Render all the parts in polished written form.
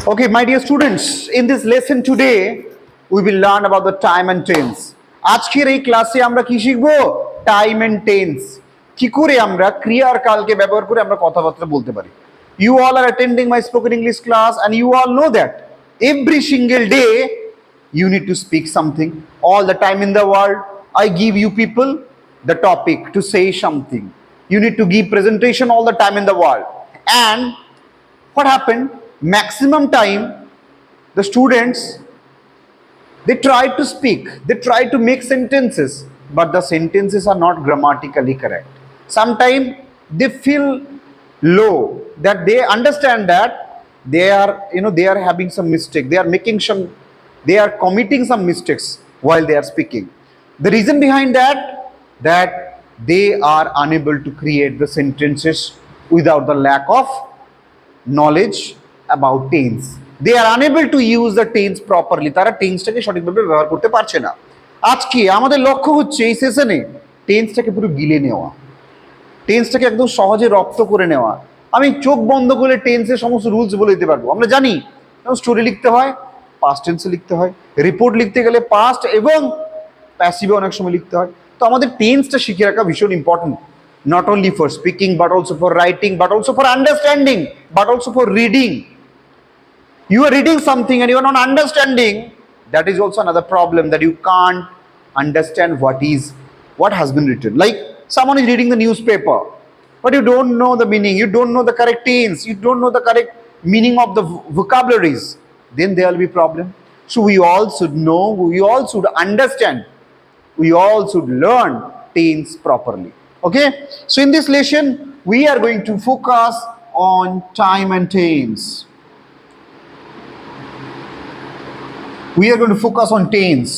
Okay, my dear students, in this lesson today, we will learn about the time and tense. আজকের এই ক্লাসে আমরা কি শিখবো? Time and tense. কি করে আমরা ক্রিয়ার কালকে ব্যবহার করে আমরা কথাবার্তা বলতে পারি। You all are attending my spoken English class and you all know that every single day you need to speak something. All the time in the world, I give you people the topic to say something. You need to give presentation all the time in the world. And what happened? Maximum time the students, they try to speak, they try to make sentences, but the sentences are not grammatically correct. Sometimes they feel low, that they understand that they are, they are having some mistake, they are making some, they are committing some mistakes while they are speaking. The reason behind that they are unable to create the sentences without the lack of knowledge about tense. They are unable to use the tense properly. তারা টেন্সটাকে সঠিকভাবে ব্যবহার করতে পারছে না। আজকে আমাদের লক্ষ্য হচ্ছে এই সেশনে টেন্সটাকে পুরো গিলে নেওয়া, টেন্সটাকে একদম সহজে রপ্ত করে নেওয়া। আমি চোখ বন্ধ করে টেন্সের সমস্ত রুলস বলে দিতে পারবো। আমরা জানি স্টোরি লিখতে হয় পাস্ট টেন্সে লিখতে হয়, রিপোর্ট লিখতে গেলে পাস্ট এবং প্যাসিভে অনেক সময় লিখতে হয়। তো আমাদের টেন্সটা শিখে রাখা ভীষণ important, not only for speaking but also for writing, but also for understanding, but also for reading. You are reading something and you are not understanding, that is also another problem, that you can't understand what has been written. Like someone is reading the newspaper but you don't know the meaning, you don't know the correct tense, you don't know the correct meaning of the vocabularies, then there will be problem. So we all should know, we all should understand, we all should learn tense properly. Okay, so in this lesson we are going to focus on time and tense. We are going to focus on tense.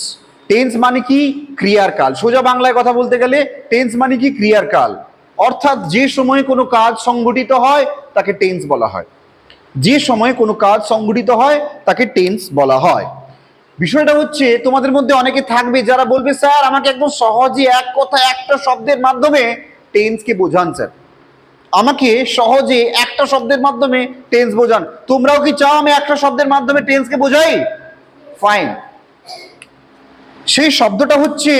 Tense মানে কি? ক্রিয়ার কাল। সোজা বাংলায় কথা বলতে গেলে tense মানে কি? ক্রিয়ার কাল। অর্থাৎ যে সময়ে কোনো কাজ সংঘটিত হয় তাকে টেন্স বলা হয়। যে সময়ে কোনো কাজ সংঘটিত হয় তাকে টেন্স বলা হয়। বিষয়টা হচ্ছে তোমাদের মধ্যে অনেকে থাকবে যারা বলবে, স্যার আমাকে একদম সহজে এক কথা একটা শব্দের মাধ্যমে টেন্সকে বোঝান স্যার, আমাকে সহজে একটা শব্দের মাধ্যমে টেন্স বোঝান। তোমরাও কি চাও আমি একটা শব্দের মাধ্যমে টেন্সকে বোঝাই? ফাইন। সেই শব্দটা হচ্ছে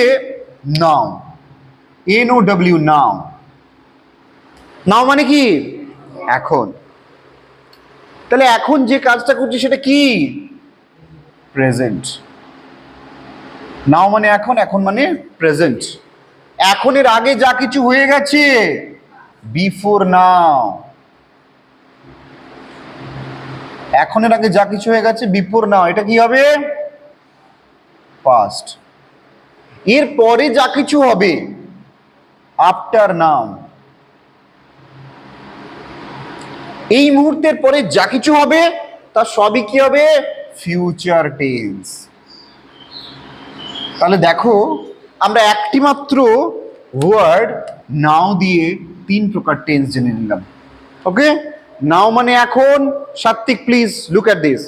নাও, NOW, নাও। নাও মানে কি? এখন। তাহলে এখন যে কাজটা করছি সেটা কি? প্রেজেন্ট। নাও মানে এখন, এখন মানে প্রেজেন্ট। এখনের আগে যা কিছু হয়ে গেছে, বিফোর নাও। এখনের আগে যা কিছু হয়ে গেছে বিফোর নাও, এটা কি হবে? পাস্ট। এর পরে যা কিছু হবে আফটার নাও। এই মুহূর্তের পরে যা কিছু হবে তা সবই কি হবে? Future tense. তাহলে দেখো আমরা একটি মাত্র ওয়ার্ড নাও দিয়ে তিন প্রকার টেন্স জেনে নিলাম। ওকে, নাও মানে এখন, Satvik please look at this.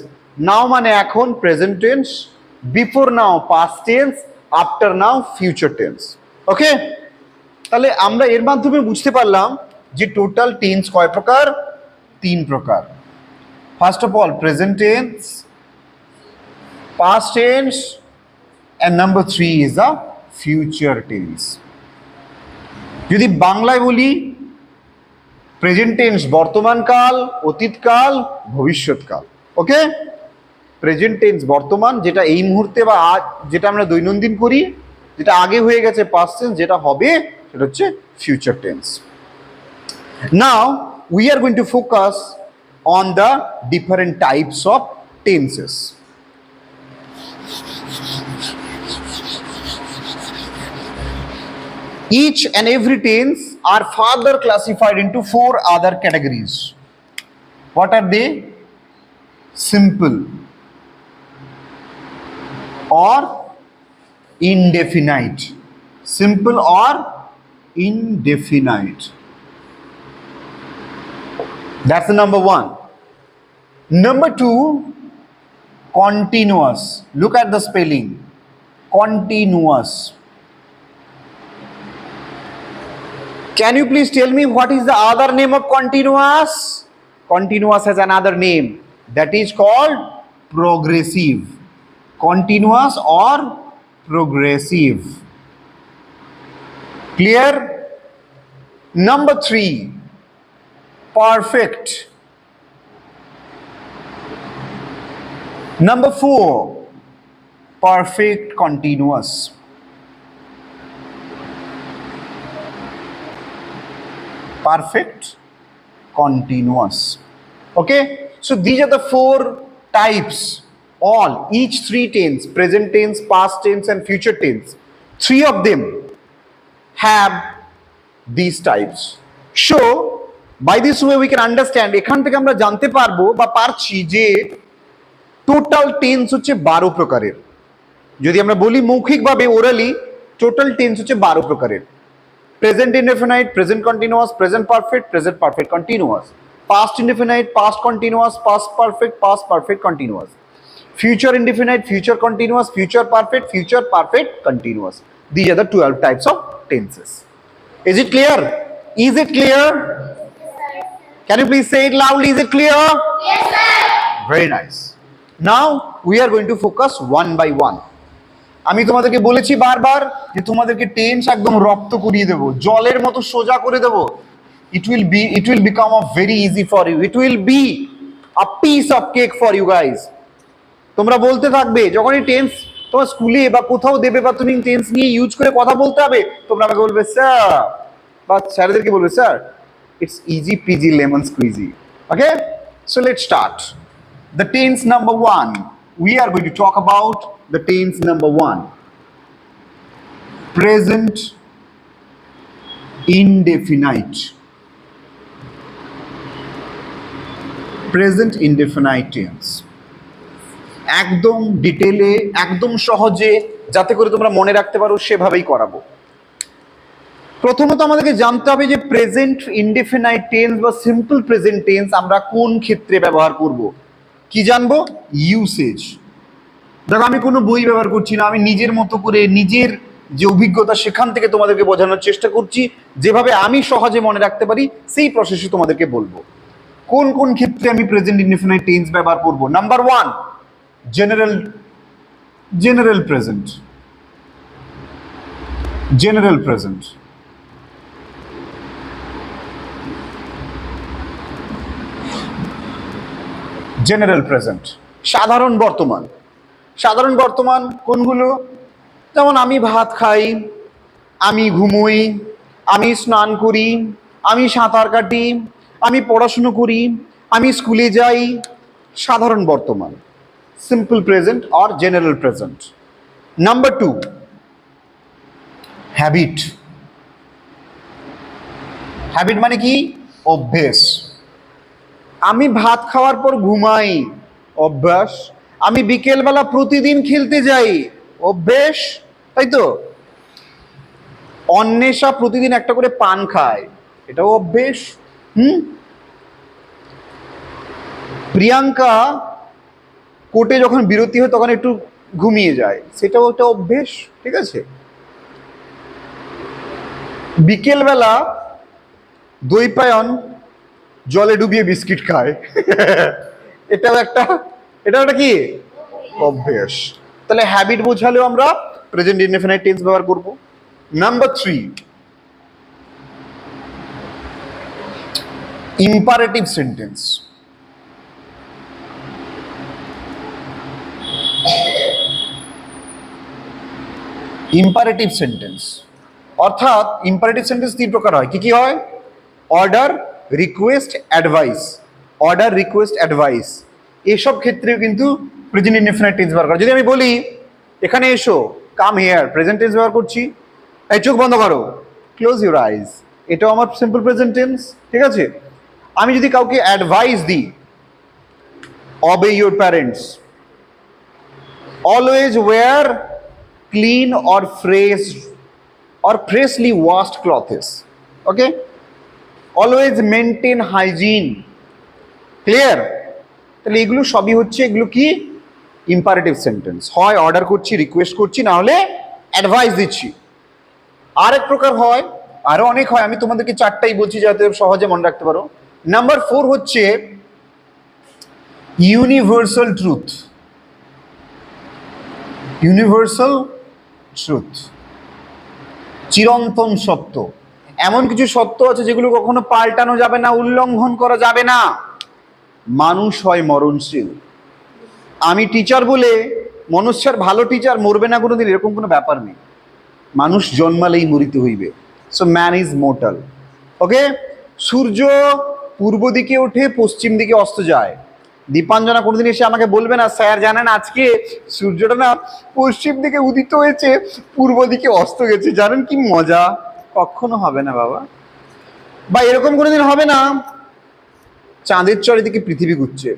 Now মানে এখন present tense, before now past tense, after now future tense. Okay, তাহলে আমরা এর মাধ্যমে বুঝতে পারলাম যে টোটাল টেন্স কয় প্রকার? তিন প্রকার। First of all present tense, past tense, and number 3 is the future tense. যদি বাংলায় বলি, প্রেজেন্ট টেন্স বর্তমান কাল, অতীত কাল, ভবিষ্যৎ কাল। ওকে, প্রেজেন্ট টেন্স বর্তমান, যেটা এই মুহূর্তে বা আজ, যেটা আমরা দৈনন্দিন করি, যেটা আগে হয়ে গেছে পাস্ট টেন্স, যেটা হবে সেটা হচ্ছে future tense. Now we are going to focus on the different types of tenses. Each and every tense are further classified into 4 other categories. What are they? Simple or indefinite. Simple or indefinite. That's the number 1. Number 2, continuous. Look at the spelling. Continuous. Can you please tell me what is the other name of continuous? Continuous has another name. That is called progressive, continuous or progressive. Clear? Number 3, perfect. Number 4, perfect continuous. Perfect continuous. Okay, so these are the 4 types, all each 3 tense, present tense, past tense and future tense, 3 of them have these types. So by this way we can understand, এখান থেকে আমরা জানতে পারবো বা পারছি যে total tense হচ্ছে 12 প্রকারের। যদি আমরা বলি মৌখিকভাবে ওরালি, টোটাল টেন্স হচ্ছে 12 প্রকারের। Present indefinite, present continuous, present perfect continuous, past indefinite, past continuous, past perfect continuous, future indefinite, future continuous, future perfect continuous. These are the 12 types of tenses. Is it clear? Is it clear? Can you please say it loudly? Is it clear? Yes, sir. Very nice. Now we are going to focus one by one. আমি তোমাদেরকে বলেছি বারবার যে তোমাদেরকে tense একদম রপ্ত করিয়ে দেব, জলের মতো সোজা করে দেব। It will become a very easy for you. It will be a piece of cake for you guys. তোমরা বলতে থাকবে যখনই টেন্স তোমার স্কুলে বা কোথাও দেবে বা তুমি টেন্স নিয়ে ইউজ করে কথা বলতে হবে, তোমরা আমাকে বলবে স্যার, বা স্যারদেরকে বলবে sir it's easy PG lemon squeegee. Okay, so let's start. The tense number 1, we are going to talk about the tense number 1, present indefinite. Present indefinite tense একদম ডিটেলে, একদম সহজে, যাতে করে তোমরা মনে রাখতে পারো সেভাবেই করাবো। প্রথমত আমাদেরকে জানতে হবে যে প্রেজেন্ট ইনডেফিনাইট টেন্স বা সিম্পল প্রেজেন্ট টেন্স আমরা কোন ক্ষেত্রে ব্যবহার করব। কি জানবো? ইউসেজ। দেখো আমি কোনো বই ব্যবহার করছি না, আমি নিজের মতো করে নিজের যে অভিজ্ঞতা সেখান থেকে তোমাদেরকে বোঝানোর চেষ্টা করছি, যেভাবে আমি সহজে মনে রাখতে পারি সেই প্রসেসে তোমাদেরকে বলবো কোন কোন ক্ষেত্রে আমি প্রেজেন্ট ইনডেফিনাইট টেন্স ব্যবহার করব। Number 1, general present. General present. General present. সাধারণ বর্তমান। সাধারণ বর্তমান কোনগুলো? যেমন আমি ভাত খাই, আমি ঘুমোই, আমি স্নান করি, আমি সাঁতার কাটি, আমি পড়াশুনো করি, আমি স্কুলে যাই। সাধারণ বর্তমান, simple present or general present. Number 2, habit. Habit মানে কি? অভ্যেস। আমি ভাত খাওয়ার পর ঘুমাই, অভ্যাস। আমি বিকেলবেলা প্রতিদিন খেলতে যাই, অভ্যেস, তাই তো? অন্বেষা প্রতিদিন একটা করে পান খায়, এটাও অভ্যেস। প্রিয়াঙ্কা কোর্টে যখন বিরতি হয় তখন একটু ঘুমিয়ে যায়, সেটাও একটা অভ্যেস, ঠিক আছে? বিকেলবেলা দৈপায়ন জলে ডুবিয়ে বিস্কিট খায়, এটাও একটা কি? অভ্যেস। তাহলে হ্যাবিট বোঝালেও আমরা প্রেজেন্ট ইনডেফিনাইট টেন্স ব্যবহার করব। Number 3, imperative sentence. Imperative sentence অর্থাৎ ইম্পারেটিভ সেন্টেন্স 3 প্রকার হয়। কি কি হয়? Order, request, advice. Order, request, advice, এসব ক্ষেত্রেও কিন্তু প্রেজেন্ট ইনডেফিনাইট টেন্স ব্যবহার করা। যদি আমি বলি এখানে এসো, কাম হিয়ার, প্রেজেন্ট টেন্স ব্যবহার করছি। এই চোখ বন্ধ করো, ক্লোজ ইউর আইজ, এটাও আমার সিম্পল প্রেজেন্ট টেন্স, ঠিক আছে? আমি যদি কাউকে অ্যাডভাইস দিই, obey your parents, always wear clean or freshly washed clothes. Okay, always maintain hygiene. Clear? তাহলে এগুলো সবই হচ্ছে, এগুলো কি? Imperative sentence. হয় অর্ডার করছি, রিকোয়েস্ট করছি, না হলে অ্যাডভাইস দিচ্ছি। আরেক প্রকার হয়, আরো অনেক হয়, আমি তোমাদেরকে 4টাই বলছি যাতে সহজে মনে রাখতে পারো। নাম্বার 4 হচ্ছে ইউনিভার্সাল ট্রুথ, ইউনিভার্সাল ট্রুথ, চিরন্তন সত্য। এমন কিছু সত্য আছে যেগুলো কখনো পাল্টানো যাবে না, উল্লঙ্ঘন করা যাবে না। মানুষ হয় মরণশীল। আমি টিচার বলে মনুষ্যের ভালো টিচার মরবে না কোনোদিন, এরকম কোনো ব্যাপার নেই। মানুষ জন্মালেই মরিতে হইবে। So man is mortal. Okay, সূর্য পূর্ব দিকে ওঠে, পশ্চিম দিকে অস্ত যায়। দীপাঞ্জনা কোনোদিন এসে আমাকে বলবে না স্যার জানেন আজকে সূর্যটা না পশ্চিম দিকে উদিত হয়েছে, পূর্ব দিকে অস্ত গেছে, জানেন কি মজা। কখনো হবে না বাবা। বা এরকম কোনোদিন হবে না চাঁদের চারিদিকে পৃথিবী ঘুরছে,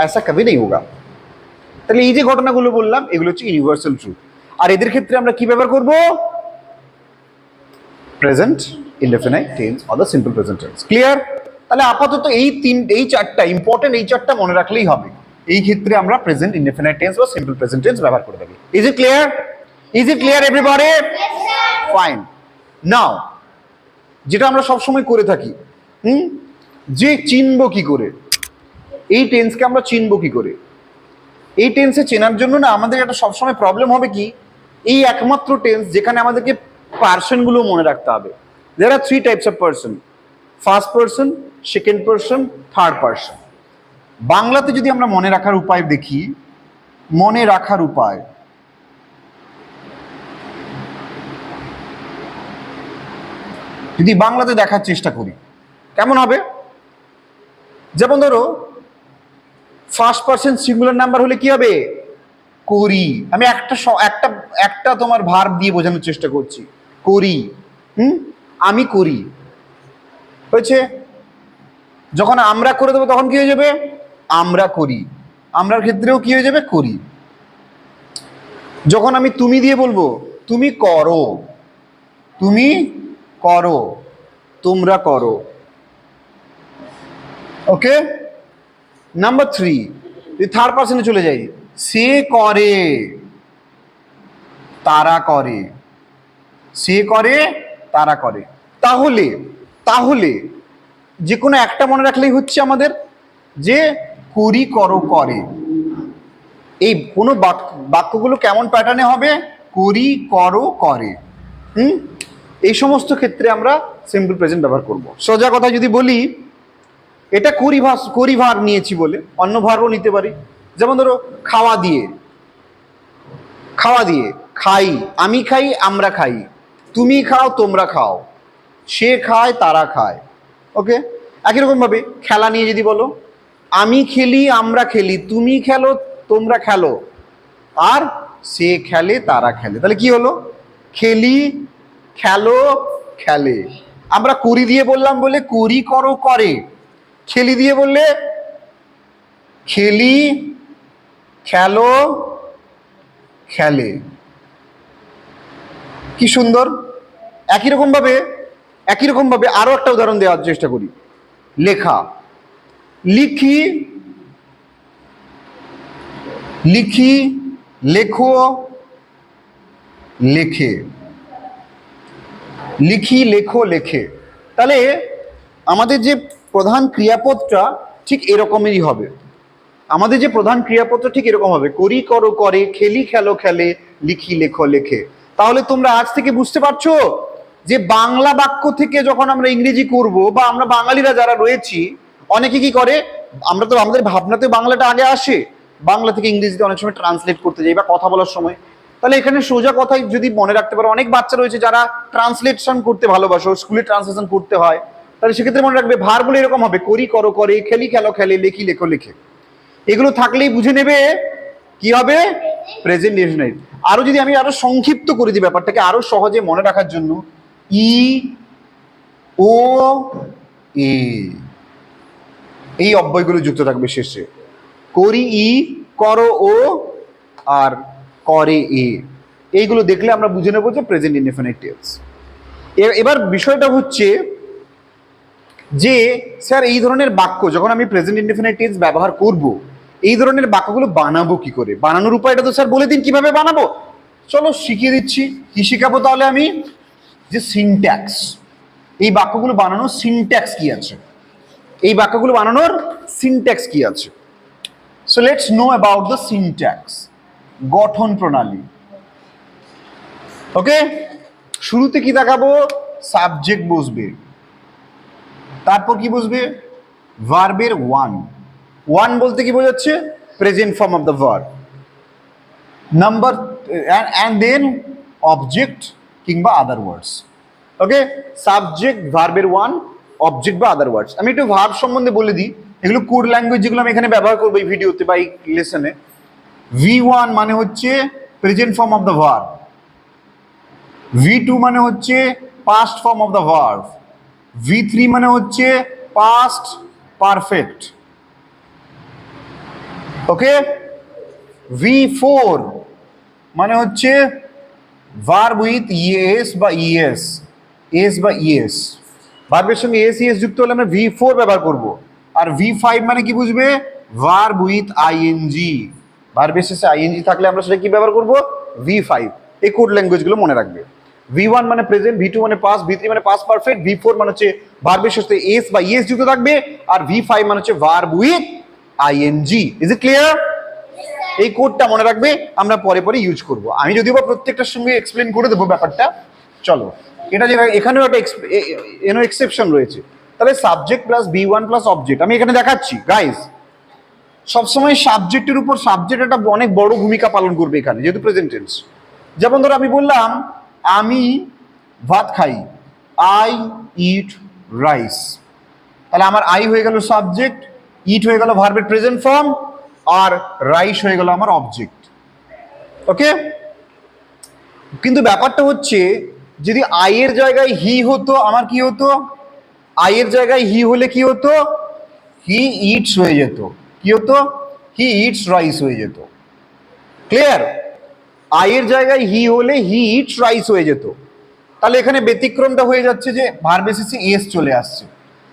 ऐसा कभी नहीं होगा। তাহলে এই যে ঘটনাগুলো বললাম এগুলো হচ্ছে ইউনিভার্সাল ট্রুথ। আর এদের ক্ষেত্রে আমরা কি ব্যবহার করব? Present indefinite tense or the simple present tense. Clear? তাহলে আপাতত এই চারটা ইম্পর্টেন্ট, এই চারটা মনে রাখলেই হবে। এই ক্ষেত্রে আমরা প্রেজেন্ট ইনডেফিনাইট টেন্স বা সিম্পল প্রেজেন্ট টেন্স ব্যবহার করে থাকি। Is it clear? Is it clear everybody? Fine. Now যেটা আমরা সবসময় করে থাকি, যে চিনবো কি করে, এই টেন্সকে আমরা চিনবো কি করে? এই টেন্সে চেনার জন্য না আমাদের একটা সবসময় প্রবলেম হবে কি, এই একমাত্র টেন্স যেখানে আমাদেরকে পার্সনগুলো মনে রাখতে হবে। দেয়ার আর 3 types of person, first person, second person, third person. বাংলাতে যদি আমরা মনে রাখার উপায় দেখি, মনে রাখার উপায়, যদি বাংলাতে দেখার চেষ্টা করি কেমন হবে? যেমন ধরো ফার্স্ট পার্সন সিঙ্গুলার নাম্বার হলে কি হবে? করি। আমি একটা তোমার ভার্ব দিয়ে বোঝানোর চেষ্টা করছি, করি। আমি করি হয়েছে। যখন আমরা করে দেবো তখন কি হয়ে যাবে? আমরা করি। আমরার ক্ষেত্রেও কি হয়ে যাবে? করি। যখন আমি তুমি দিয়ে বলবো, তুমি করো, তুমি করো, তোমরা করো। ওকে, নাম্বার 3, থার্ড পার্সনে চলে যাই, সে করে, তারা করে, সে করে, তারা করে। তাহলে তাহলে যে কোনো একটা মনে রাখলেই হচ্ছে আমাদের, যে করি, করো, করে। এই কোনো বাক্যগুলো কেমন প্যাটার্নে হবে? করি, করো, করে। এই সমস্ত ক্ষেত্রে আমরা সিম্পল প্রেজেন্ট ব্যবহার করব। সোজা কথা যদি বলি, এটা করি ভার্ব নিয়েছি বলে অন্য ভার্বও নিতে পারি। যেমন ধরো খাওয়া দিয়ে, খাওয়া দিয়ে, খাই, আমি খাই, আমরা খাই, তুমি খাও, তোমরা খাও, সে খায়, তারা খায়। ওকে, একই রকম ভাবে খেলা নিয়ে যদি বলো, আমি খেলি, আমরা খেলি, তুমি খেলো, তোমরা খেলো, আর সে খেলে, তারা খেলে। তাহলে কি হলো? খেলি, খেলো, খেলে। আমরা করি দিয়ে বললাম বলে করি, করো, করে। খেলি দিয়ে বললে খেলি, খেলো, খেলে। কি সুন্দর। একই রকম ভাবে আরো একটা উদাহরণ দেওয়ার চেষ্টা করি। লেখা, লিখি, লিখি, লেখো, লেখে, লিখি, লেখো, লেখে। তাহলে আমাদের যে প্রধান ক্রিয়াপদটা ঠিক এরকমই হবে। আমাদের যে প্রধান ক্রিয়াপদ ঠিক এরকম হবে, করি, করো, করে, খেলি, খেলো, খেলে, লিখি, লেখো, লেখে। তাহলে তোমরা আজ থেকে বুঝতে পারছো যে বাংলা বাক্য থেকে যখন আমরা ইংরেজি করব, বা আমরা বাঙালিরা যারা রয়েছি অনেকে কি করে, আমরা তো আমাদের ভাবনাতে বাংলাটা আগে আসে, বাংলা থেকে ইংরেজিতে অনেক সময় ট্রান্সলেট করতে যাই বা কথা বলার সময়। তাহলে এখানে সোজা কথাই যদি মনে রাখতে পারো, অনেক বাচ্চা রয়েছে যারা ট্রান্সলেশন করতে ভালোবাসো, স্কুলে ট্রান্সলেশন করতে হয়, তাহলে সেক্ষেত্রে মনে রাখবে ভার্বগুলো এরকম হবে, করি, করো, করে, খেলি, খেলো, খেলে, লিখি, লেখো, লেখে। এগুলো থাকলেই বুঝে নেবে কি হবে? Present indefinite. আরো যদি আমি আরো সংক্ষিপ্ত করে দিই ব্যাপারটাকে আরো সহজে মনে রাখার জন্য, ই, ও, এ, এই অব্যয়গুলো যুক্ত থাকবে শেষে। করি ই, করো ও, আর করে এ। এইগুলো দেখলে আমরা বুঝে নেবো যে প্রেজেন্ট ইনডেফিনাইট টেন্স। এবার বিষয়টা হচ্ছে যে স্যার এই ধরনের বাক্য যখন আমি প্রেজেন্ট ইনডেফিনাইট টেন্স ব্যবহার করব, এই ধরনের বাক্যগুলো বানাবো কি করে? বানানোর উপায়টা তো স্যার বলে দিন কিভাবে বানাবো। চলো শিখিয়ে দিচ্ছি। কি শিখাবো তাহলে আমি? যে সিনট্যাক্স, এই বাক্যগুলো বানানোর সিনট্যাক্স কি আছে এই বাক্যগুলো বানানোর সিনট্যাক্স কি আছে। So let's know about the syntax, গঠন প্রণালী। ওকে, শুরুতে কি দেখাবো? সাবজেক্ট বসবে, তারপর কি বসবে? ভার্বের ওয়ান বলতে কি বোঝাচ্ছে? Present form of the verb. Number and then object কিংবা আদার ওয়ার্ডস। ওকে, সাবজেক্ট, ভার্বের অবজেক্ট বা আদার ওয়ার্ডস। আমি একটু ভার্ব সম্বন্ধে বলে দিই, এগুলো কোড ল্যাঙ্গুয়েজ যেগুলো আমি এখানে ব্যবহার করবো এই ভিডিওতে বা এই লেসনে। V1 মানে হচ্ছে present form of the verb, V2 মানে হচ্ছে past form of the verb, V3 মানে হচ্ছে পাস্ট পারফেক্ট। ওকে, V4 মানে হচ্ছে ভার্ব উইথ ইএস বা ইএস, এস বা ইএস। ভার্বের সঙ্গে এস ইএস যুক্ত হলে আমরা V4 ব্যবহার করব। আর V5 মানে কি বুঝবে? Verb with I N G. ভার্বের শেষে আইএনজি থাকলে আমরা সেটা কি ব্যবহার করব? V5। এই কোড ল্যাঙ্গুয়েজগুলো মনে রাখবে। V1 মানে প্রেজেন্ট, V2 মানে পাস্ট, V3 মানে পাস্ট পারফেক্ট, V4 মানে হচ্ছে ভার্বের শেষে এস বা ইএস যুক্ত থাকবে, আর V5 মানে হচ্ছে verb with I N G. Is it clear? এই কোডটা মনে রাখবে, আমরা পরে পরে ইউজ করব। আমি যদিও বা প্রত্যেকটার সঙ্গে এক্সপ্লেন করে দেবো ব্যাপারটা। চলো, এটা যেটা এখানেও একটা এক্সেপশন রয়েছে। তাহলে subject plus V1 plus object আমি এখানে দেখাচ্ছি। গাইস, সবসময় সাবজেক্টের উপর সাবজেক্ট একটা অনেক বড় ভূমিকা পালন করবে এখানে, যেহেতু প্রেজেন্ট টেন্স। যেমন ধরো আমি বললাম আমি ভাত খাই, আই ইট রাইস। তাহলে আমার আই হয়ে গেল সাবজেক্ট, ইট হয়ে গেল ভার্বের প্রেজেন্ট ফর্ম, আর রাইস হয়ে গেল আমার অবজেক্ট। ওকে, কিন্তু ব্যাপারটা হচ্ছে যদি আই এর জায়গায় হি হতো, আমার কি হতো? আই এর জায়গায় হি হলে কি হতো? হি ইটস হয়ে যেত। কি হতো? হি ইটস রাইস হয়ে যেত। ক্লিয়ার? আই এর জায়গায় হি হলে হি ইটস রাইস হয়ে যেত। তাহলে এখানে ব্যতিক্রমটা হয়ে যাচ্ছে যে ভার্ব বেসিসে এস চলে আসছে।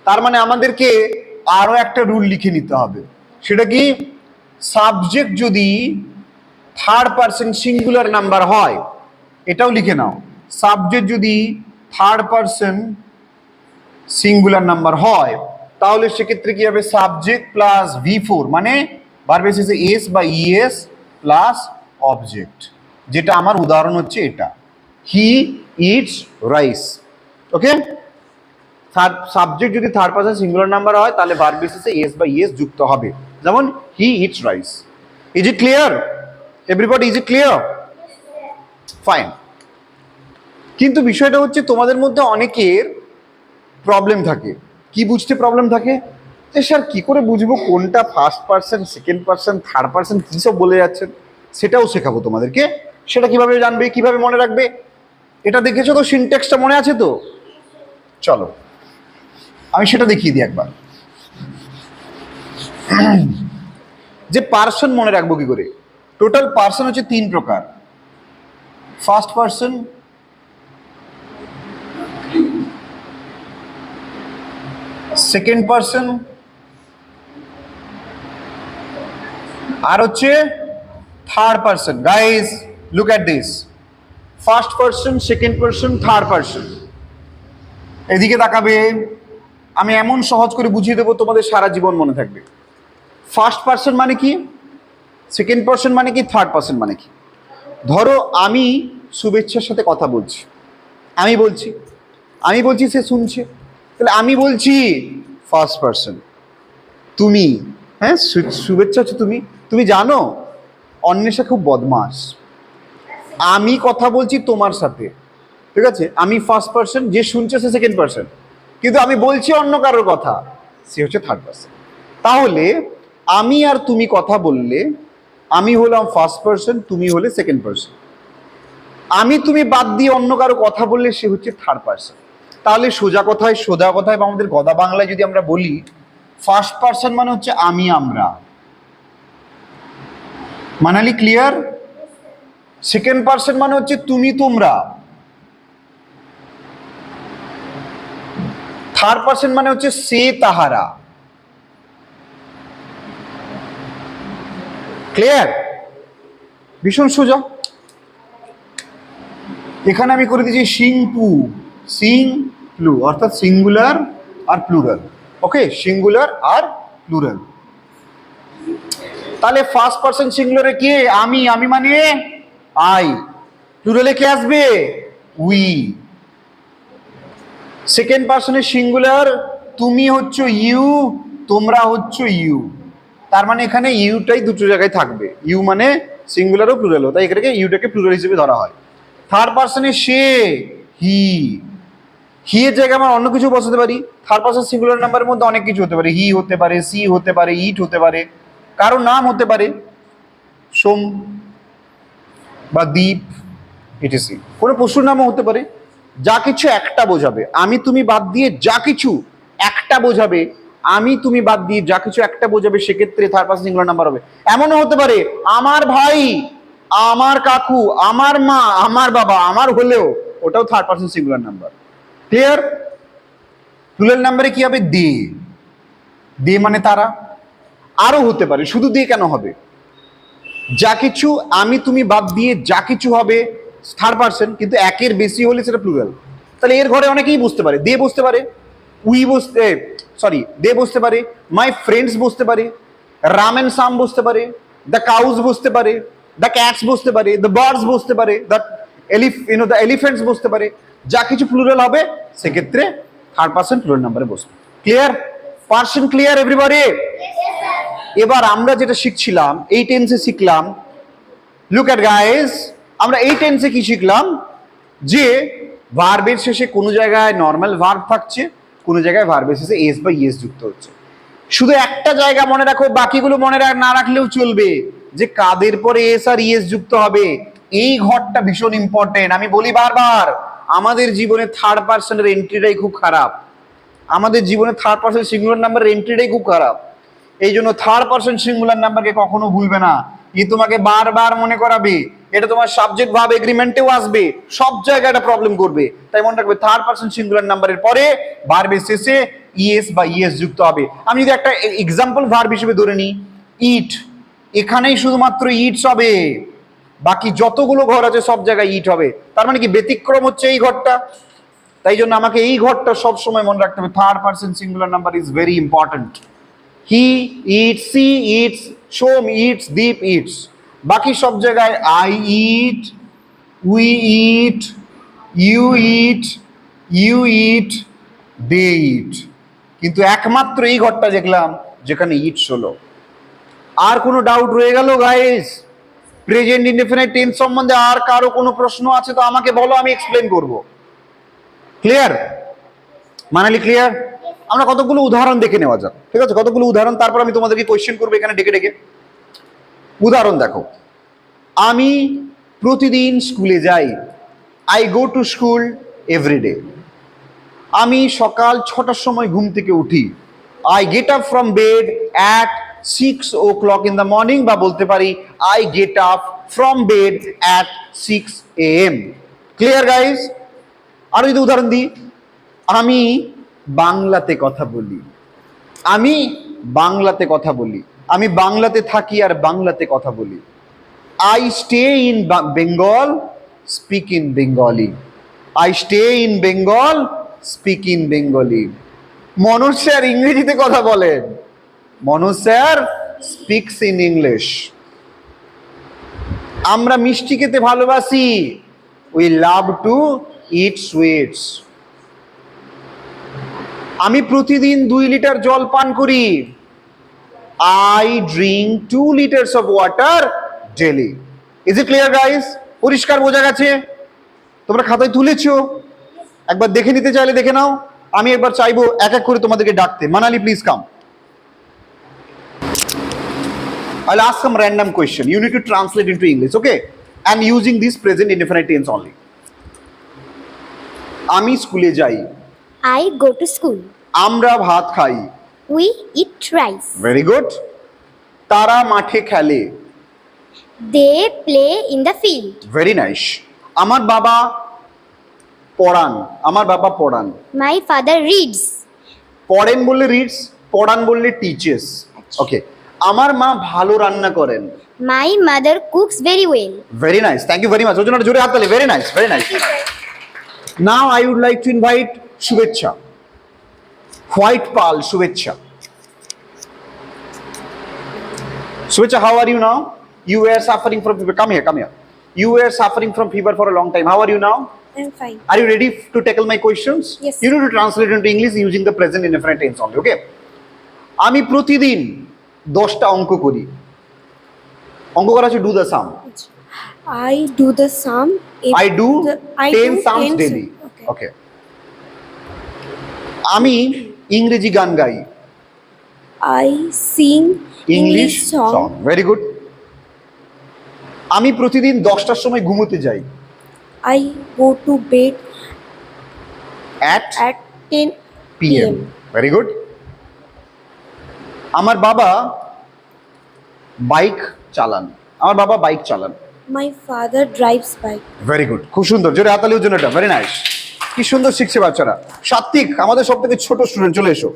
তার মানে আমাদেরকে আরো একটা রুল লিখে নিতে হবে। সেটা কি? সাবজেক্ট যদি থার্ড পারসন সিঙ্গুলার নাম্বার হয়, এটাও লিখে নাও, সাবজেক্ট যদি থার্ড পারসন সিঙ্গুলার নাম্বার হয়, তাহলে সেক্ষেত্রে কি হবে? সাবজেক্ট প্লাস V4 মানে ভার্ব বেসিসে এস বা ইএস প্লাস অবজেক্ট। যেটা আমার উদাহরণ হচ্ছে এটা, he eats rice. Okay, subject যদি থার্ড পারসন সিঙ্গুলার নাম্বার হয়, তাহলে ভার্ব বেসিসে এস বা ইএস যুক্ত হবে। যেমন he eats rice. Is it clear everybody? Is it clear? Fine. কিন্তু বিষয়টা হচ্ছে তোমাদের মধ্যে অনেকের প্রবলেম থাকে। কি বুঝতে প্রবলেম থাকে? যে স্যার কি করে বুঝবো কোনটা first person, second person, third person, কি সব বলে যাচ্ছেন? সেটাও শেখাবো তোমাদেরকে। সেটা কিভাবে জানবে, কিভাবে মনে রাখবে? এটা দেখেছো তো, সিনট্যাক্সটা মনে আছে তো? চলো আমি সেটা দেখিয়ে দিই একবার। যে পার্সন মনে রাখবো কি করে? টোটাল পার্সন হচ্ছে 3 প্রকার। ফার্স্ট পারসন, সেকেন্ড পারসন, আর হচ্ছে third person. Guys look at this, first person, second person, third person. এদিকে তাকাবে, আমি এমন সহজ করে বুঝিয়ে দেবো তোমাদের সারা জীবন মনে থাকবে। ফার্স্ট পারসন মানে কি, সেকেন্ড পারসন মানে কি, থার্ড পারসন মানে কি? ধরো আমি শুভেচ্ছার সাথে কথা বলছি, আমি বলছি সে শুনছে, তাহলে আমি বলছি ফার্স্ট পারসন। তুমি, হ্যাঁ শুভেচ্ছা হচ্ছে তুমি। তুমি জানো অন্বেষা খুব বদমাস। আমি কথা বলছি তোমার সাথে, ঠিক আছে? আমি ফার্স্ট পারসন, যে শুনছে সে সেকেন্ড পারসন, কিন্তু আমি বলছি অন্য কারোর কথা, সে হচ্ছে থার্ড পারসন। তাহলে আমি আর তুমি কথা বললে আমি হলাম ফার্স্ট পারসন, তুমি হলে সেকেন্ড পারসন। আমি তুমি বাদ দিয়ে অন্য কারো কথা বললে সে হচ্ছে থার্ড পারসন। তাহলে সোজা কথায় বা আমাদের গদা বাংলায় যদি আমরা বলি, ফার্স্ট পারসন মানে হচ্ছে আমি, আমরা। মানালি ক্লিয়ার? সেকেন্ড পারসন মানে হচ্ছে তুমি, তোমরা। থার্ড পারসন মানে হচ্ছে সে, তাহারা। ক্লিয়ার? ভীষণ সোজা। এখানে আমি করে দিয়েছি সিং প্লু, অর্থাৎ সিঙ্গুলার আর প্লুরাল। ওকে, সিঙ্গুলার আর প্লুরাল। তাহলে ফার্স্ট পারসন সিঙ্গুলারে কে? আমি, আমি মানে আই। প্লুরালে কে আসবে? উই। সেকেন্ড পারসনের সিঙ্গুলার, তুমি হচ্ছে ইউ, তোমরা হচ্ছে ইউ। তার মানে এখানে ইউটাই দুটো জায়গায় থাকবে, ইউ মানে সিঙ্গুলার ও প্লুরালও, তাই এখানে ইউটাকে প্লুরাল হিসেবে ধরা হয়। থার্ড পারসনে সে, হি। হি এর জায়গায় আমরা অন্য কিছু বসাতে পারি। থার্ড পারসন সিঙ্গুলার নাম্বারের মধ্যে অনেক কিছু হতে পারে, হি হতে পারে, সি হতে পারে, ইট হতে পারে, কারো নাম হতে পারে, সোম বা দীপ, ইটিসি। কোনো পশুর নামও হতে পারে। যা কিছু একটা বোঝাবে, আমি তুমি বাদ দিয়ে যা কিছু একটা বোঝাবে, আমি তুমি বাদ দিয়ে যা কিছু একটা বোঝাবে, সেক্ষেত্রে থার্ড পারসন সিঙ্গুলার নাম্বার হবে। এমনও হতে পারে আমার ভাই, আমার কাকু, আমার মা, আমার বাবা, আমার হলেও ওটাও third person singular number. Clear? Plural নাম্বারে কি হবে? দে। দে মানে তারা। আরো হতে পারে, শুধু দে কেন হবে? যা কিছু আমি তুমি বাদ দিয়ে যা কিছু হবে থার্ড পারসন, কিন্তু একের বেশি হলে সেটা প্লুরাল। তাহলে এর ঘরে অনেকেই বসতে পারে, দে বসতে পারে, উই বসতে, সরি দে বসতে পারে, মাই ফ্রেন্ডস বসতে পারে, রাম এন্ড সাম বসতে পারে, দ্য কাউজ বসতে পারে, দ্য ক্যাটস বসতে পারে, দ্য বার্ডস বসতে পারে, দ্য দ্য এলিফেন্টস বসতে পারে। যা কিছু প্লুরাল হবে সেক্ষেত্রে থার্ড পারসন প্লুরাল নাম্বারে বসবে। ক্লিয়ার? Person clear everybody? এবার আমরা যেটা শিখছিলাম, এই টেন্সে শিখলাম, লুক এট গাইস, আমরা এই টেন্সে কি শিখলাম? যে ভার্বের শেষে কোনো জায়গায় নর্মাল ভার্ব থাকছে, কোনো জায়গায় ভার্বের শেষে এস বা ইএস যুক্ত হচ্ছে। শুধু একটা জায়গা মনে রাখো, বাকিগুলো মনে না রাখলেও চলবে, যে কাদের পরে এস আর ইএস যুক্ত হবে। এই ঘরটা ভীষণ ইম্পর্টেন্ট। আমি বলি বারবার, আমাদের জীবনে থার্ড পারসনের এন্ট্রিটাই খুব খারাপ। আমাদের জীবনে থার্ড পারসন সিঙ্গুলার নাম্বারের এন্ট্রিটাই খুব খারাপ। এই জন্য থার্ড পারসন সিঙ্গুলার নাম্বারকে কখনো ভুলবে না। ই তোমাকে বারবার মনে করাবে, এটা তোমার সাবজেক্ট ভার্ব এগ্রিমেন্টেও আসবে, সব জায়গায় এটা প্রবলেম করবে। তাই মনে রাখবে, থার্ড পারসন সিঙ্গুলার নাম্বারের পরে ভার্বের শেষে ইএস বা ইএস যুক্ত হবে। আমি যদি একটা এক্সাম্পল ভার্ব হিসেবে ধরে নিই, ইট, এখানেই শুধুমাত্র ইটস হবে, বাকি যতগুলো ঘর আছে সব জায়গায় ইট হবে। তার মানে কি ব্যতিক্রম হচ্ছে এই ঘরটা। তাই জন্য আমাকে এই ঘরটা সব সময় মনে রাখতে হবে, third person singular number is very important. He eats, she eats, Som eats, Deep eats. বাকি সব জায়গায় I eat, we eat, you eat, you eat, they eat. কিন্তু একমাত্র এই ঘরটা দেখলাম যেখানে ইটস হলো। আর কোনো ডাউট রয়ে গেল গাইস? প্রেজেন্ট ইনডেফিনিট টেন্স সম্বন্ধে আর কারো কোনো প্রশ্ন আছে তো আমাকে বলো, আমি এক্সপ্লেন করব। ক্লিয়ার? মানালি ক্লিয়ার? আমরা কতগুলো উদাহরণ দেখে নেওয়া যাক, ঠিক আছে? কতগুলো উদাহরণ, তারপর আমি তোমাদেরকে কোয়েশ্চেন করবো এখানে ডেকে ডেকে। উদাহরণ দেখো, আমি প্রতিদিন স্কুলে যাই, I go to school every day. আমি সকাল 6টার সময় ঘুম থেকে উঠি, I get up from bed at 6 o'clock in the morning, বা বলতে পারি I get up from bed at 6 AM। Clear guys? আরো যদি উদাহরণ দিই, আমি বাংলাতে কথা বলি, আমি বাংলাতে কথা বলি, আমি বাংলাতে থাকি আর বাংলাতে কথা বলি। I stay in Bengal, speak in Bengali. I stay in Bengal, speak in Bengali. Manoj sir ইংরেজিতে কথা বলেন, Manoj sir speaks in English. আমরা মিষ্টি খেতে ভালোবাসি, we love to it sweets. আমি প্রতিদিন 2 লিটার জল পান করি, I drink 2 liters of water daily. Is it clear guys? পরিষ্কার বোঝা গেছে? তোমরা খাতায় তুলেছো? একবার দেখে নিতে চাইলে দেখে নাও। আমি একবার চাইবো এক এক করে তোমাদেরকে ডাকতে। Manali please come. I'll ask some random question. You need to translate into English, okay? And using this present indefinite tense only. আমি স্কুলে যাই, I go to school. আমরা ভাত খাই, We eat rice. Very good. তারা মাঠে খেলে, They play in the field. Very nice. আমার বাবা পড়ান, আমার বাবা পড়ান। My father reads. পড়েন বললে রিডস, পড়ান বললে টিচেস। ওকে। আমার মা ভালো রান্না করেন, My mother cooks very well. Very nice, thank you very much. ওর জন্য জোরে হাত তালি। Very nice, very nice. Now I would like to invite Shubhechha. হোয়াইট Pal Shubhechha. Shubhechha, how are you now? You were suffering from fever. Come here. You were suffering from fever for a long time. How are you now? I'm fine. Are you ready to tackle my questions? Yes. You need to translate into English using the present indefinite tense only, okay? আমি প্রতিদিন 10টা অঙ্ক করি। অঙ্ক করা হচ্ছে do the some. I do the sum. I do I 10 do sums 10 daily. Okay. Okay. আমি ইংরেজি গান গাই। I sing English English song. Song. Very good. আমি প্রতিদিন 10টার সময় ঘুমোতে যাই। I go to bed at at 10 PM. Very good. আমার বাবা বাইক চালান। আমার বাবা বাইক চালান। My father drives bike. Very good, খুব সুন্দর, জোরে হাতালি ওর জন্য এটা, ভেরি নাইস। কি সুন্দর শিখছে বাচ্চারা। সাত্বিক, আমাদের সব থেকে ছোট স্টুডেন্ট, চলে এসো।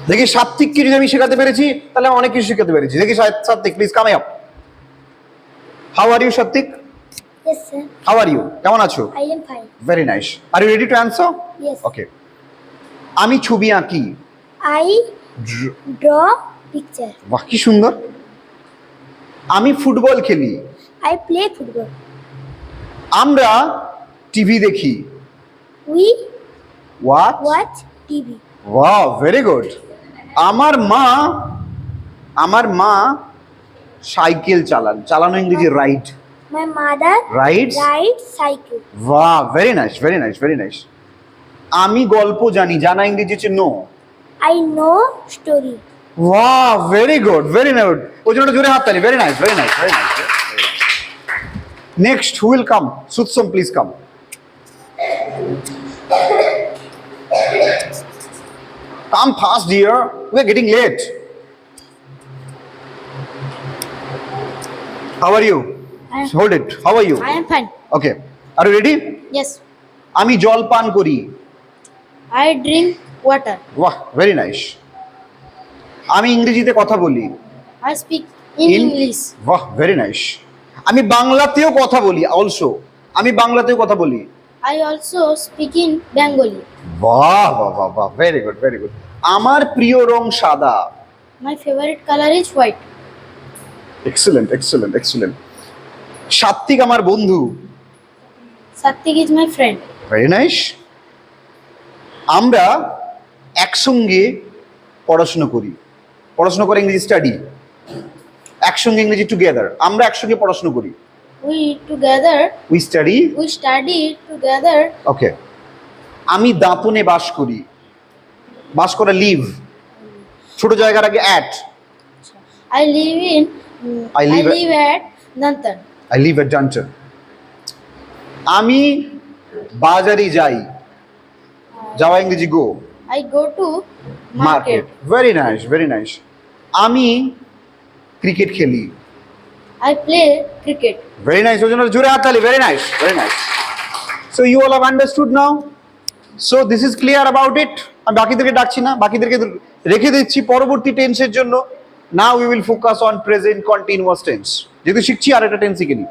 দেখি সাত্বিক কি যদি আমি শেখাতে পেরেছি তাহলে আমি অনেক কিছু শেখাতে পেরেছি। দেখি Satvik, please come up. How are you Satvik? Yes, sir. How are you, কেমন আছো? I am fine. Very nice. Are you ready to answer? Yes. Okay. আমি ছবি আঁকি। I draw picture. বাহ, কি সুন্দর। আমি ফুটবল খেলি। I play football. আমরা টিভি দেখি। We what? watch TV. Wow, very good. আমার মা সাইকেল চালান। চালানো ইংরেজি ride. My mother Rides? rides cycle. বাহ, very nice, very nice, very nice. আমি গল্প জানি। জানা ইংরেজি হচ্ছে নো। I know story. বাহ, ভেরি গুড, ভেরি গুড। ওই জন্য জোরে হাত তালি। Very nice, very nice, very nice. Next who will come? Sutsam, please come. Come fast, dear. We're getting late. How are you? Hold it. How are you? I am fine. Okay. Are you ready? Yes. আমি জল পান করি। I drink water. বাহ, very nice. আমি ইংরেজিতে কথা বলি। I speak in English. বাহ, ভেরি নাইস। আমি বাংলাতেও কথা বলি অলসো। আমি বাংলাতেও কথা বলি। I also speak in Bengali. বাহ বাহ বাহ বাহ, ভেরি গুড, ভেরি গুড। আমার প্রিয় রং সাদা। My favorite color is white. Excellent, excellent, excellent. Satvik আমার বন্ধু। Satvik is my friend. Very nice. আমরা একসঙ্গে পড়াশোনা করি। পড়াশোনা করে ইংরেজি স্টাডি। একসঙ্গে ইংরেজি টুগেদার। আমরা একসঙ্গে পড়াশোনা করি। We together, we study. we study together. ওকে। আমি দাঁতনে বাস করি। বাস করা লিভ। ছোট জায়গার আগে at. I live in. I live at Dantan. I live at Dantan. আমি বাজারে যাই। যাওয়া ইংরেজি go. I go to market. Very nice, very nice. আমি ক্রিকেট খেলি। I play cricket. Very nice, ওই জন্য জোরে হাততালি। Very nice, very nice. So you all have understood now. So this is clear about it. আমি বাকিদেরকে ডাকছি না, বাকিদেরকে রেখে দিচ্ছি পরবর্তী টেন্সের জন্য। Now we will focus on present continuous tense. যেহেতু শিখছি আর একটা টেন্স শিখে নিই।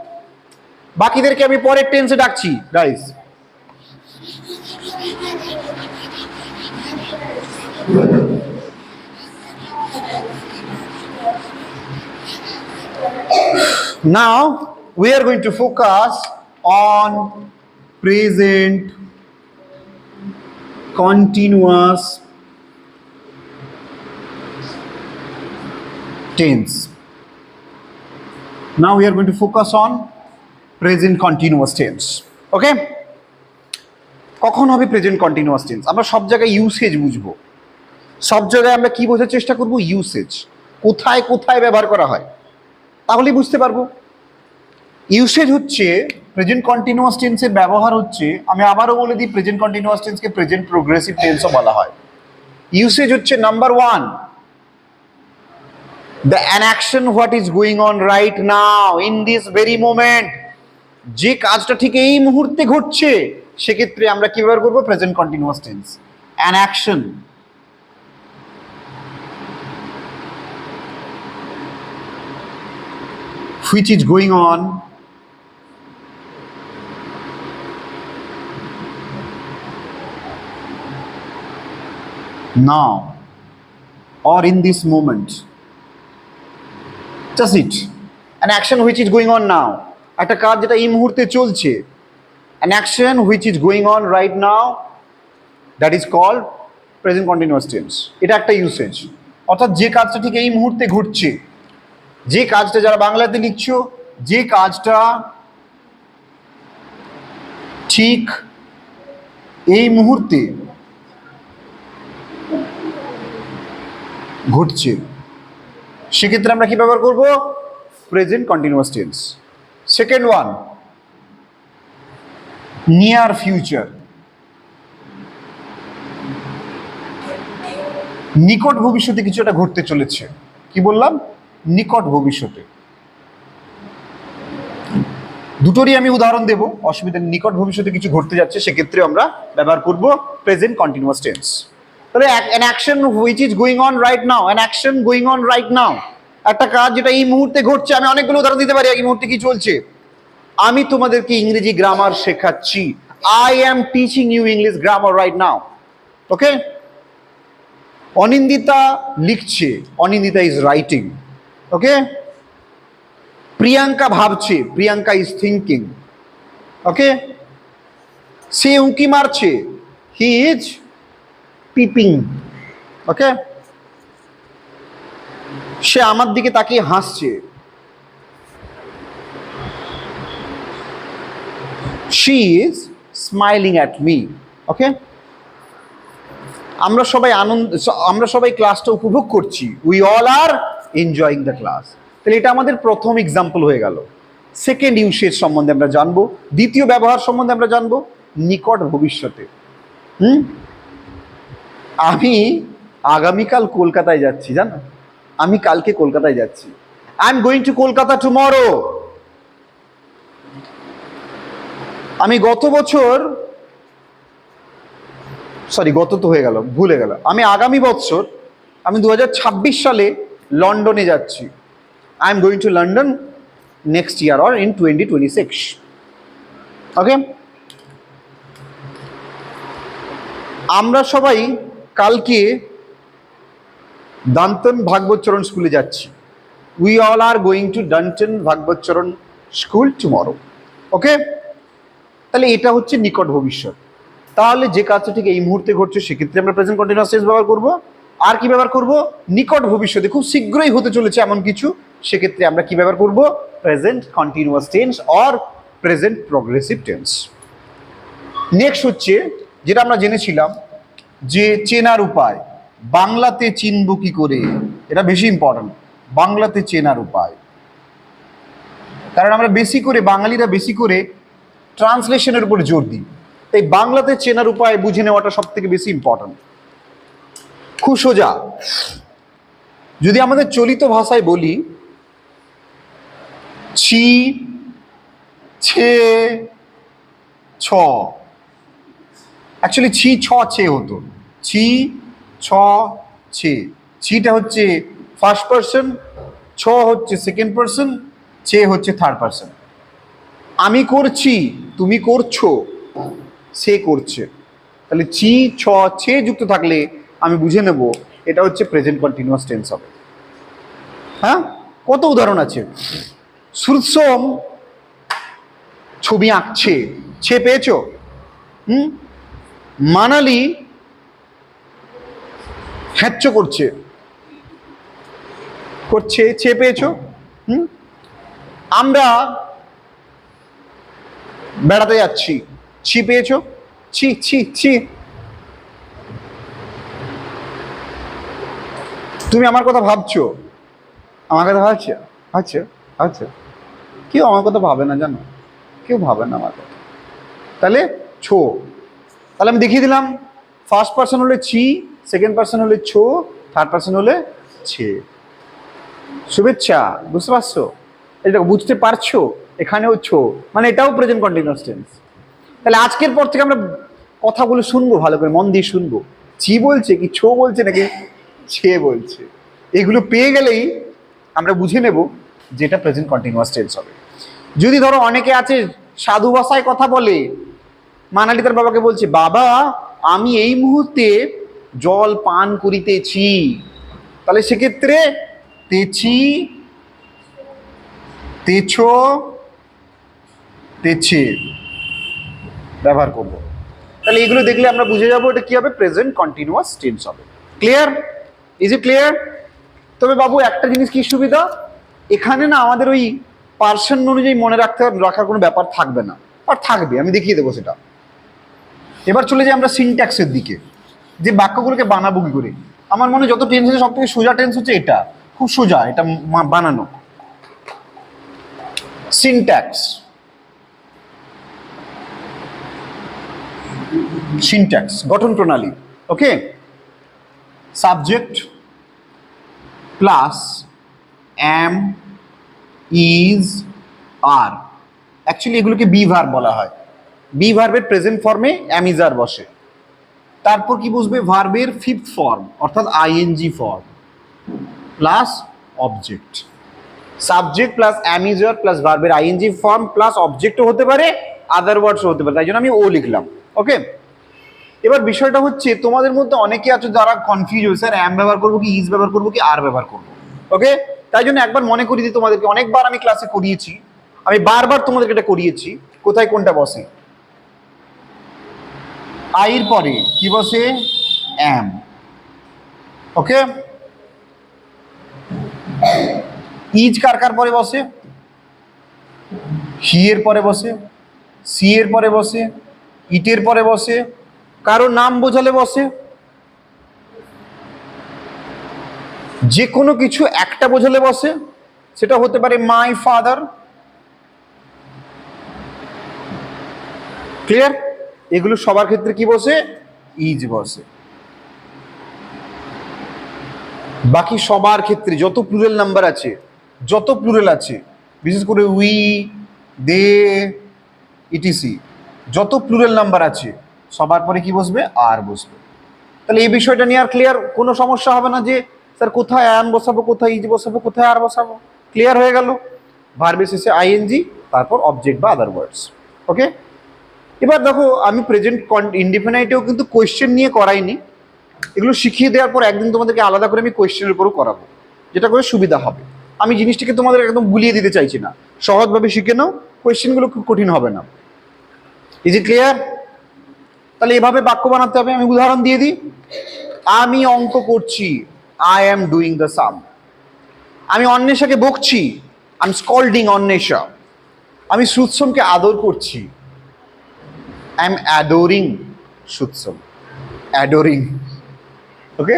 বাকিদেরকে আমি পরের টেন্সে ডাকছি guys. Now we are going to focus on present continuous tense. Now we are going to focus on present continuous tense. Okay? কখন হবে প্রেজেন্ট কন্টিনিউয়াস টেন্স? আমরা সব জায়গায় ইউসেজ বুঝবো। সব জায়গায় আমরা কি বোঝার চেষ্টা করব? ইউসেজ। কোথায় কোথায় ব্যবহার করা হয় তাহলেই বুঝতে পারবো। ইউসেজ হচ্ছে প্রেজেন্ট কন্টিনিউয়াস টেন্সের ব্যবহার হচ্ছে, আমি আবারও বলে দিই, প্রেজেন্ট কন্টিনিউয়াস টেন্সকে প্রেজেন্ট প্রোগ্রেসিভ টেন্সও বলা হয়। ইউসেজ হচ্ছে number 1, the action what is going on right now in this very moment, যে কাজটা ঠিক এই মুহূর্তে ঘটছে সেক্ষেত্রে আমরা কি ব্যবহার করবো? Present continuous tense. an action which is going on now or in this moment. Just it. An action which is going on now. একটা কাজ যেটা এই মুহূর্তে চলছে। An action which is going on right now, that is called present continuous tense. এটা একটা usage. অর্থাৎ যে কাজটা ঠিক এই মুহূর্তে ঘটছে, যে কাজটা যারা বাংলাতে লিখছো, যে কাজটা ঠিক এই মুহূর্তে ঘটছে, সেক্ষেত্রে আমরা কি ব্যবহার করব? Present continuous tense. Second one, near future. নিকট ভবিষ্যতে কিছু একটা ঘটতে চলেছে। কি বললাম? নিকট ভবিষ্যতে। দুটোরই আমি উদাহরণ দেব, অসুবিধা নেই। নিকট ভবিষ্যতে কিছু ঘটতে যাচ্ছে, সেক্ষেত্রে আমরা ব্যবহার করব প্রেজেন্ট কন্টিনিউয়াস টেন্স। তাহলে an action which is going on right now, an action going on right now, একটা কাজ যেটা এই মুহূর্তে ঘটছে। আমি অনেকগুলো উদাহরণ দিতে পারি এই মুহূর্তে কি চলছে। আমি তোমাদেরকে ইংরেজি গ্রামার শেখাচ্ছি। I am teaching you English grammar right now. ওকে? অনিন্দিতা লিখছে, অনিন্দিতা ইজ রাইটিং। ওকে? প্রিয়াঙ্কা ভাবছে, প্রিয়াঙ্কা ইজ থিঙ্কিং। ওকে? সে উঁকি মারছে, হি ইজ পিপিং। ওকে? সে আমার দিকে তাকিয়ে হাসছে, she is smiling at me. ওকে? আমরা সবাই ক্লাসটা উপভোগ করছি। We all are enjoying the class. তাহলে এটা আমাদের প্রথম এক্সাম্পল হয়ে গেল। সেকেন্ড ইউসেজ সম্বন্ধে আমরা জানবো, দ্বিতীয় ব্যবহার সম্বন্ধে আমরা জানবো নিকট ভবিষ্যতে। আমি আগামীকাল কলকাতায় যাচ্ছি, জানো? আমি কালকে কলকাতায় যাচ্ছি। I am going two Kolkata tomorrow. আমি গত তো হয়ে গেল, ভুলে গেল। আমি আগামী বছর, আমি 2026 সালে লন্ডনে যাচ্ছি। I am going to London next year or in 2026। Okay? আমরা সবাই কালকে দান্তন ভাগবতচরণ স্কুলে যাচ্ছি। We all are going to Dantan Bhagabatcharan school tomorrow. Okay? তাহলে এটা হচ্ছে নিকট ভবিষ্যৎ। তাহলে যে কাজটা ঠিক এই মুহূর্তে ঘটছে, সেক্ষেত্রে আমরা প্রেজেন্ট কন্টিনিউয়াস টেন্স ব্যবহার করব। আর কি ব্যবহার করব? নিকট ভবিষ্যতে, খুব শীঘ্রই হতে চলেছে এমন কিছু, সেক্ষেত্রে আমরা কি ব্যবহার করব? Present continuous tense or present progressive tense. Next হচ্ছে যেটা আমরা জেনেছিলাম যে চেনার উপায়। বাংলাতে চিনব কি করে, এটা বেশি ইম্পর্টেন্ট। বাংলাতে চেনার উপায়, কারণ আমরা বাঙালিরা বেশি করে ট্রান্সলেশনের উপর জোর দিই। তাই বাংলাতে চেনার উপায় বুঝে নেওয়াটা সব থেকে বেশি ইম্পর্টেন্ট। খুব সোজা, যদি আমাদের চলিত ভাষায় বলি, ছি, ছে, ছ। অ্যাকচুয়ালি ছি, ছ, ছে হতো। ছি, ছ, ছে। ছিটা হচ্ছে ফার্স্ট পার্সন, ছ হচ্ছে সেকেন্ড পার্সন, ছে হচ্ছে থার্ড পার্সন। আমি করছি, তুমি করছো, সে করছে। তাহলে ছি, ছ, ছে যুক্ত থাকলে আমি বুঝে নেব এটা হচ্ছে প্রেজেন্ট কন্টিনিউয়াস টেন্স হবে। হ্যাঁ, কত উদাহরণ আছে। সুরসোম ছবি আঁকছে, ছে পেয়েছো? মানালি হ্যাচ্ছ করছে, ছে পেয়েছো? আমরা বেড়াতে যাচ্ছি, ছি পেয়েছো? ছি, ছি, ছি। তুমি আমার কথা ভাবছো, আমার কথা ভাবছো? আচ্ছা আচ্ছা, কেউ আমার কথা ভাবে না, জানো? কেউ ভাবে না আমার কথা। তাহলে ছো। তাহলে আমি দেখিয়ে দিলাম, ফার্স্ট পার্সন হলে ছি, সেকেন্ড পার্সন হলে ছো, থার্ড পার্সন হলে ছে। শুভেচ্ছা, বুঝতে পারছো? এটা বুঝতে পারছো? এখানেও ছো, মানে এটাও প্রেজেন্ট কন্টিনিউয়াস টেন্স। তাহলে আজকের পর থেকে আমরা কথাগুলো শুনবো, ভালো করে মন দিয়ে শুনবো। ছি বলছে কি ছো বলছে নাকি ছে বলছে, এগুলো পেয়ে গেলেই আমরা বুঝে নেব যেটা প্রেজেন্ট কন্টিনিউয়াস টেন্স হবে। যদি ধরো অনেকে আছে সাধু ভাষায় কথা বলে, মানালি তার বাবাকে বলছে, বাবা আমি এই মুহূর্তে জল পান করিতেছি, তাহলে সেক্ষেত্রে তেছি, তেছো, তেছে ব্যবহার করব। তাহলে এগুলো দেখলে আমরা বুঝে যাবো এটা কি হবে, প্রেজেন্ট কন্টিনিউয়াস টেন্স হবে। ক্লিয়ার? Is it clear? তবে বাবু একটা জিনিস কি সুবিধা, এখানে না আমাদের ওই পার্সন অনুযায়ী মনে রাখার কোনো ব্যাপার থাকবে না, আর থাকবে, আমি দেখিয়ে দেবো সেটা। এবার চলে যাই আমরা সিনট্যাক্সের দিকে, যে বাক্যগুলোকে বানাবো কি করে। আমার মনে হয় যত টেন্স আছে সব থেকে সোজা টেন্স হচ্ছে এটা, খুব সোজা এটা বানানো। সিনট্যাক্স, সিনট্যাক্স গঠন প্রণালী। Okay, subject plus am, is, are. Actually এগুলোকে বি ভার্ব বলা হয়। বি ভার্বের প্রেজেন্ট ফর্মে অ্যাম ইজ আর বসে। তারপর কি বুঝবে, ভার্বের ফিফথ ফর্ম অর্থাৎ I N G form plus object. Subject plus am is are plus ভার্বের আইএনজি ফর্ম প্লাস অবজেক্টও হতে পারে, আদার ওয়ার্ডসও হতে পারে, তাই জন্য আমি ও লিখলাম। ওকে, এবার বিষয়টা হচ্ছে তোমাদের মধ্যে অনেকে আছে যারা কনফিউজ হয়েছে, স্যার অ্যাম ব্যবহার করবো কি ইজ ব্যবহার করবো কি আর ব্যবহার করবো। ওকে, তাই জন্য একবার মনে করিয়ে দিই তোমাদেরকে, অনেকবার আমি ক্লাসে করিয়েছি, আমি বারবার তোমাদেরকে এটা করিয়েছি, কোথায় কোনটা বসে। আইর পরে কি বসে, অ্যাম। ওকে, ইজ কার কার পরে বসে, হি এর পরে বসে, সি এর পরে বসে, ইটের পরে বসে, কারো নাম বোঝালে বসে, যে কোনো কিছু একটা বোঝালে বসে, সেটা হতে পারে মাই ফাদার। ক্লিয়ার? এগুলো সবার ক্ষেত্রে কি বসে, ইজ বসে। বাকি সবার ক্ষেত্রে যত প্লুরাল নাম্বার আছে, যত প্লুরাল আছে, বিশেষ করে উই, দে, ইটিসি, যত প্লুরাল নাম্বার আছে সবার পরে কি বসবে, আর বসবে। তাহলে এই বিষয়টা নিয়ে আর ক্লিয়ার, কোনো সমস্যা হবে না যে স্যার কোথায় অ্যাম বসাবো, কোথায় ইজ বসাবো, কোথায় আর বসাবো। ক্লিয়ার হয়ে গেল? ভার্বের শেষে আইএনজি, তারপর অবজেক্ট বা আদার ওয়ার্ডস। ওকে, এবার দেখো আমি প্রেজেন্ট ইনডিফিনাইটেও কিন্তু কোয়েশ্চেন নিয়ে করাইনি, এগুলো শিখিয়ে দেওয়ার পর একদিন তোমাদেরকে আলাদা করে আমি কোয়েশ্চেনের উপরও করাবো, যেটা করে সুবিধা হবে। আমি জিনিসটাকে তোমাদের একদম গুলিয়ে দিতে চাইছি না, সহজভাবে শিখে নাও, কোয়েশ্চেনগুলো খুব কঠিন হবে না। Is it clear? তাহলে এভাবে বাক্য বানাতে হবে। আমি উদাহরণ দিয়ে দিই, আমি অঙ্ক করছি, আই অ্যাম ডুইং দ্য সাম। আমি অন্বেষাকে বকছি, আই এম স্কল্ডিং অন্বেষা। আমি সুৎসমকে আদর করছি, আই এম অ্যাডোরিং সুৎসম, অ্যাডোরিং। ওকে,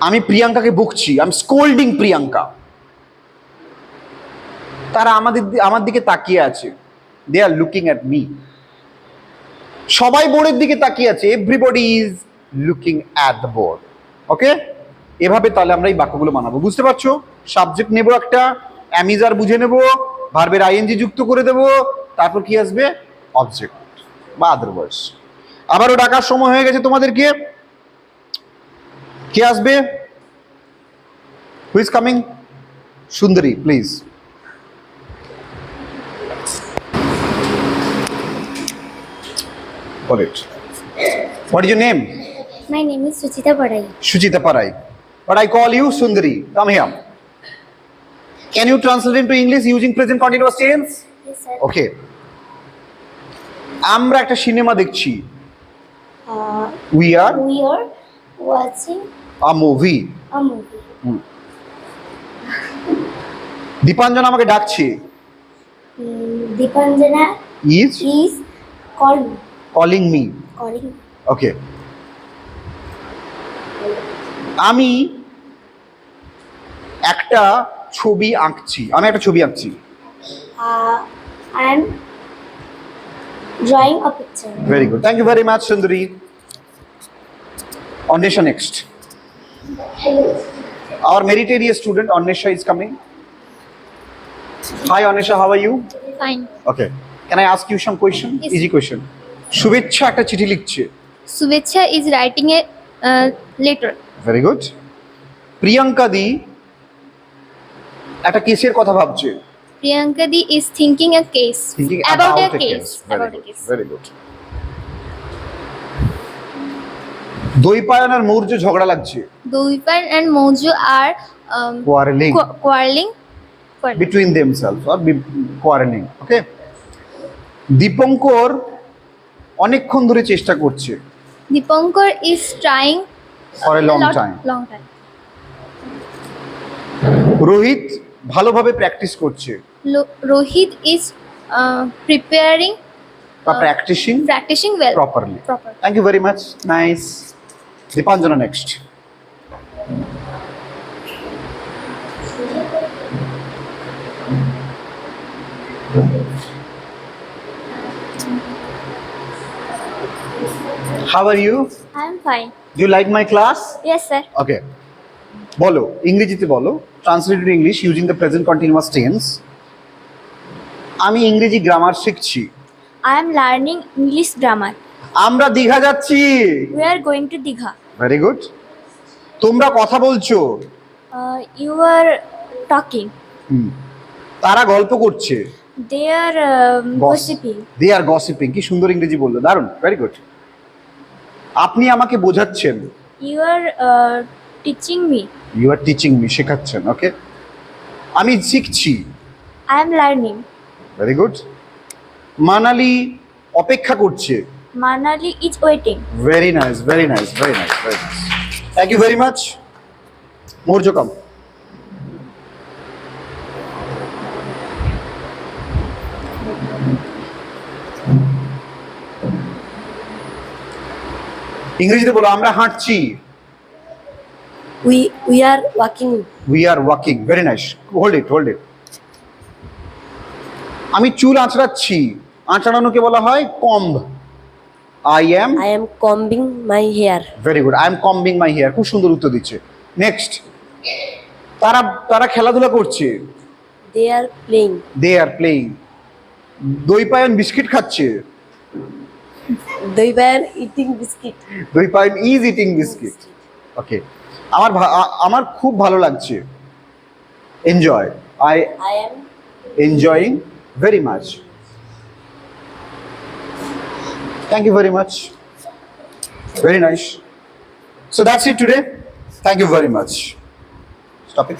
আমি প্রিয়াঙ্কাকে বকছি, আই এম স্কোল্ডিং প্রিয়াঙ্কা। তারা আমার দিকে তাকিয়ে আছে, they are looking at me. সবাই বোর্ডের দিকে তাকিয়ে আছে, everybody is looking at the board. Okay, এভাবে তাহলে আমরা এই বাক্যগুলো বানাবো। বুঝতে পারছো? সাবজেক্ট নেব একটা, অ্যামিজার বুঝে নেব, ভার্বের আইএনজি যুক্ত করে দেব, তারপর কি আসবে, অবজেক্ট বা আদারওয়াইজ। আবারও ডাকার সময় হয়ে গেছে তোমাদেরকে। কে আসবে? Who is coming? সুন্দরী, please. Call it. What is your name? My name is Suchita Padai. Shuchita Parai. But I call you Sundari. Come here. Can you translate into English using present continuous tense? Yes, sir. Okay. আমরা একটা cinema দেখছি। We are We are watching a movie. a movie. Dipanjan আমাকে ডাকছে। Deepanjana Is is calling me. calling. Okay. আমি একটা ছবি আঁকছি। I am drawing a picture. Very good. Thank you very much, Sundari. Anisha next. Our meritorious student Anisha is coming. Hi Anisha, how are you? Fine. Okay. Can I ask you some question? Yes. Easy question. শুভেচ্ছা একটা চিঠি লিখছে। Suvecha is writing a letter. Very good. Priyanka দি একটা কেসের কথা ভাবছে। Priyanka Di is thinking a case. Thinking about a case. case. Very About a good. case. Very good. Dwaipayan আর মৌর্য ঝগড়া লাগছে, Duipan and Mojo are quarrelling, quarreling. between themselves or quarreling. ওকে, দীপঙ্কর অনেকক্ষণ ধরে চেষ্টা করছে, Dipankar is trying for a long time. Long time. Rohit ভালোভাবে practice করছে Rohit is preparing, বা practicing well. Properly. Proper. Thank you very much, nice. Dipanjana next. How are you? I am fine. Do you like my class? Yes, sir. ওকে, বলো ইংরেজিতে বলো, translated English using the present continuous tense. আমি ইংরেজি grammar শিখছি। I am learning English grammar. আমরা দীঘা যাচ্ছি। We are going to Digha. Very good. তোমরা কথা বলছো। You are talking. তারা গল্প করছে। They are gossiping. They are gossiping. কি সুন্দর ইংরেজি বললো, দারুণ, ভেরি গুড। আপনি আমাকে বোঝাচ্ছেন। You are teaching me. You are teaching me, শেখাচ্ছেন। ওকে, আমি শিখছি। I am learning. Very good. Manali অপেক্ষা করছে। Manali is waiting. Very nice, very nice, very nice, very nice. Thank you very much. মৌর্যকম। ইংরেজিতে বলো, আমরা হাঁটছি। We are walking. We are walking. Very nice, hold it, hold it. আমি চুল আঁচড়াচ্ছি। আঁচড়ানোকে বলা হয় comb. I am I am combing my hair. Very good, I M combing my hair. খুব সুন্দর উত্তর দিচ্ছে। নেক্সট, তারা তারা খেলাধুলা করছে। They are playing. They are playing. Dwaipayan biscuit খাচ্ছে। They were eating biscuit. Dwaipayan is eating biscuit. Okay, আমার খুব ভালো লাগছে। Enjoy, I I am enjoying very much. Thank you very much. Very nice. So that's it today. Thank you very much. Stop it.